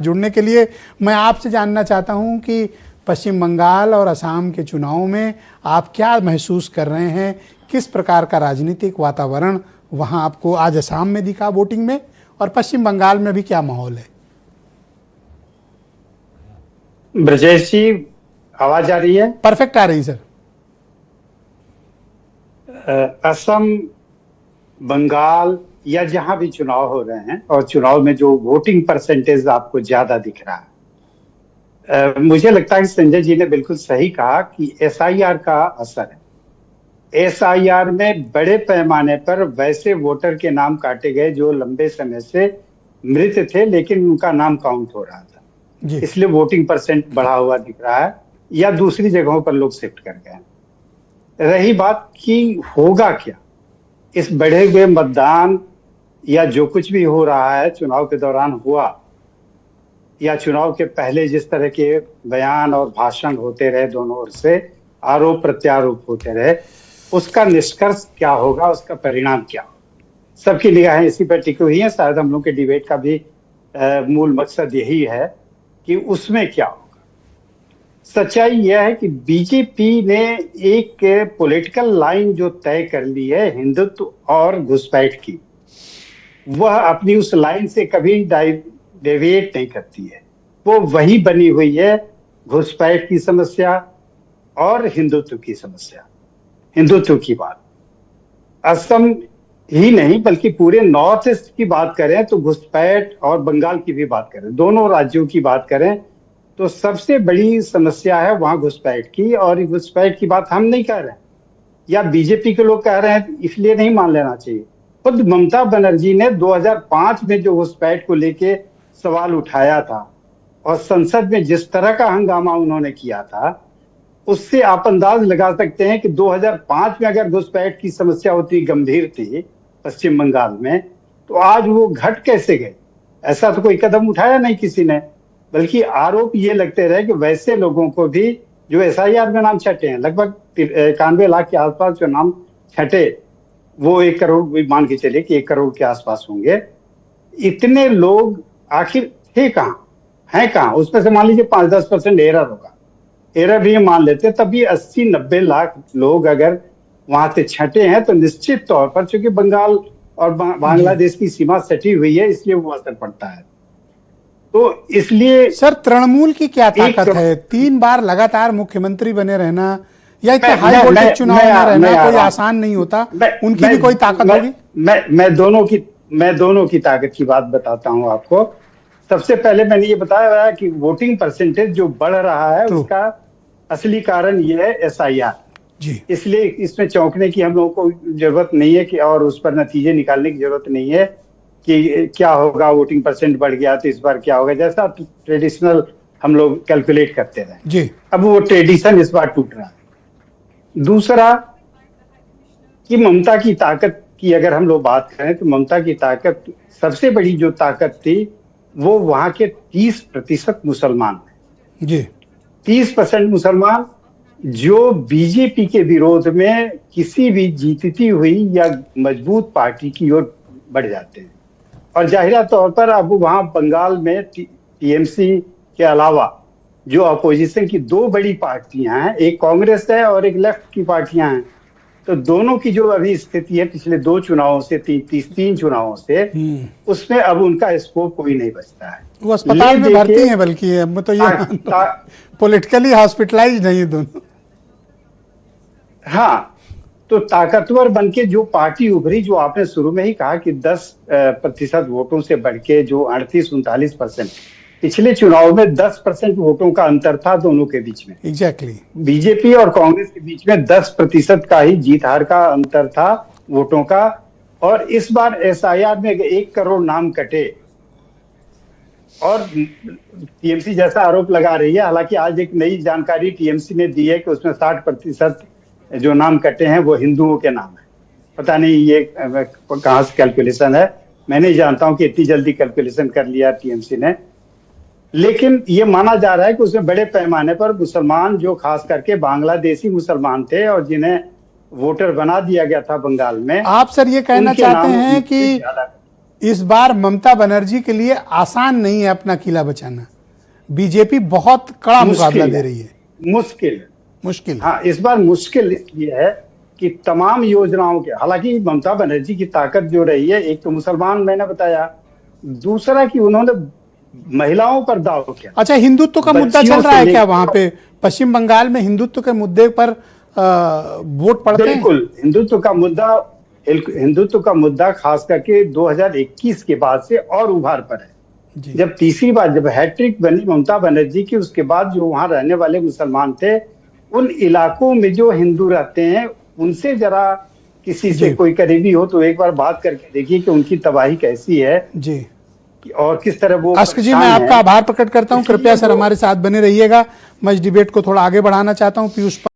जुड़ने के लिए मैं आपसे जानना चाहता हूं कि पश्चिम बंगाल और असम के चुनाव में आप क्या महसूस कर रहे हैं, किस प्रकार का राजनीतिक वातावरण वहां आपको आज असम में दिखा वोटिंग में, और पश्चिम बंगाल में भी क्या माहौल है? ब्रजेश जी, आवाज आ रही है? परफेक्ट आ रही सर। असम, बंगाल या जहां भी चुनाव हो रहे हैं और चुनाव में जो वोटिंग परसेंटेज आपको ज्यादा दिख रहा है, मुझे लगता है कि संजय जी ने बिल्कुल सही कहा कि एसआईआर का असर है। एसआईआर में बड़े पैमाने पर वैसे वोटर के नाम काटे गए जो लंबे समय से मृत थे लेकिन उनका नाम काउंट हो रहा था, इसलिए वोटिंग परसेंट बढ़ा हुआ दिख रहा है, या दूसरी जगहों पर लोग शिफ्ट कर गए। रही बात कि होगा क्या, इस बढ़े हुए मतदान या जो कुछ भी हो रहा है चुनाव के दौरान हुआ, या चुनाव के पहले जिस तरह के बयान और भाषण होते रहे, दोनों ओर से आरोप प्रत्यारोप होते रहे, उसका निष्कर्ष क्या होगा, उसका परिणाम क्या होगा, सबकी निगाहें इसी पर टिकी हुई हैं। शायद हम लोग के डिबेट का भी मूल मकसद यही है कि उसमें क्या होगा। सच्चाई यह है कि बीजेपी ने एक पॉलिटिकल लाइन जो तय कर ली है हिंदुत्व और घुसपैठ की, वह अपनी उस लाइन से कभी डेविएट नहीं करती है। वो वही बनी हुई है, घुसपैठ की समस्या और हिंदुत्व की समस्या। हिंदुत्व की बात असम ही नहीं बल्कि पूरे नॉर्थ ईस्ट की बात करें तो घुसपैठ, और बंगाल की भी बात करें, दोनों राज्यों की बात करें तो सबसे बड़ी समस्या है वहां घुसपैठ की। और घुसपैठ की बात हम नहीं कह रहे हैं या बीजेपी के लोग कह रहे हैं, इसलिए नहीं मान लेना चाहिए। खुद ममता बनर्जी ने 2005 में जो घुसपैठ को लेके सवाल उठाया था और संसद में जिस तरह का हंगामा उन्होंने किया था, उससे आप अंदाज लगा सकते हैं कि 2005 में अगर घुसपैठ की समस्या उतनी गंभीर थी पश्चिम बंगाल में, तो आज वो घट कैसे गए? ऐसा तो कोई कदम उठाया नहीं किसी ने, बल्कि आरोप ये लगते रहे कि वैसे लोगों को भी जो एसआईआर में नाम छटे हैं, लगभग 91 लाख के आसपास जो नाम छटे, वो 1 करोड़ भी मान के चले कि 1 करोड़ के आसपास होंगे। इतने लोग आखिर थे कहाँ, हैं कहाँ? उसमें से मान लीजिए 5-10% एरर होगा, एरर भी मान लेते, तब भी 80-90 लाख लोग अगर वहां से छटे हैं तो निश्चित तौर पर, चूंकि बंगाल और बांग्लादेश की सीमा सटी हुई है, इसलिए वो असर पड़ता है। तो इसलिए सर तृणमूल की क्या ताकत है? 3 बार लगातार मुख्यमंत्री बने रहना या इतने हाई वोल्टेज चुनाव में रहना कोई आसान नहीं होता, उनकी भी कोई ताकत होगी। मैं दोनों की ताकत की बात बताता हूं आपको। सबसे पहले मैंने ये बताया कि वोटिंग परसेंटेज जो बढ़ रहा है उसका असली कारण ये है एसआईआर। इसलिए इसमें चौंकने की हम लोगों को जरूरत नहीं है कि, और उस पर नतीजे निकालने की जरूरत नहीं है कि क्या होगा, वोटिंग परसेंट बढ़ गया तो इस बार क्या होगा, जैसा ट्रेडिशनल हम लोग कैलकुलेट करते रहे। अब वो ट्रेडिशन इस बार टूट रहा है। दूसरा कि ममता की ताकत की अगर हम लोग बात करें तो ममता की ताकत, सबसे बड़ी जो ताकत थी वो वहां के 30% मुसलमान हैं। 30% मुसलमान जो बीजेपी के विरोध में किसी भी जीतती हुई या मजबूत पार्टी की ओर बढ़ जाते हैं। और जाहिरा तौर पर अब वहां बंगाल में टीएमसी के अलावा जो अपोजिशन की 2 बड़ी पार्टियां हैं, एक कांग्रेस है और एक लेफ्ट की पार्टियां हैं, तो दोनों की जो अभी स्थिति है पिछले 2 चुनावों से, 3 चुनावों से, उसमें अब उनका स्कोप कोई नहीं बचता है। वो अस्पताल में भर्ती हैं, बल्कि अब तो ये पॉलिटिकली हॉस्पिटलाइज्ड नहीं दोनों। हाँ, तो ताकतवर बनके जो पार्टी उभरी, जो आपने शुरू में ही कहा कि 10% वोटों से बढ़ के जो 38-39%, पिछले चुनाव में 10% वोटों का अंतर था दोनों के बीच में। एग्जैक्टली बीजेपी और कांग्रेस के बीच में 10% का ही जीत हार का अंतर था वोटों का। और इस बार एसआईआर में 1 करोड़ नाम कटे और टीएमसी जैसा आरोप लगा रही है। हालांकि आज एक नई जानकारी टीएमसी ने दी है कि उसमें 60% जो नाम कटे हैं वो हिंदुओं के नाम है। पता नहीं ये कहाँ से कैलकुलेशन है, मैं नहीं जानता हूं कि इतनी जल्दी कैलकुलेशन कर लिया टीएमसी ने। लेकिन ये माना जा रहा है कि उसमें बड़े पैमाने पर मुसलमान, जो खास करके बांग्लादेशी मुसलमान थे और जिन्हें वोटर बना दिया गया था बंगाल में। आप सर ये कहना चाहते हैं कि इस बार ममता बनर्जी के लिए आसान नहीं है अपना किला बचाना। बीजेपी बहुत कड़ा मुकाबला दे रही है। मुश्किल। हाँ, इस बार मुश्किल इसलिए है कि तमाम योजनाओं के, हालांकि ममता बनर्जी की ताकत जो रही है, एक तो मुसलमान मैंने बताया, दूसरा कि उन्होंने महिलाओं पर दाव किया। अच्छा, हिंदुत्व का मुद्दा चल रहा है क्या वहां पे? पश्चिम बंगाल में हिंदुत्व के मुद्दे पर वोट पड़ते हैं? बिल्कुल, हिंदुत्व का मुद्दा खास करके 2021 के बाद से और उभार पर है। जब तीसरी बार जब हैट्रिक बनी ममता बनर्जी की, उसके बाद जो वहां रहने वाले मुसलमान थे, उन इलाकों में जो हिंदू रहते हैं, उनसे जरा किसी से कोई करीबी हो तो एक बार बात करके देखिए कि उनकी तबाही कैसी है जी, और किस तरह वो। अश्क जी, मैं आपका आभार प्रकट करता हूं। कृपया सर हमारे साथ बने रहिएगा। मैं इस डिबेट को थोड़ा आगे बढ़ाना चाहता हूं। पीयूष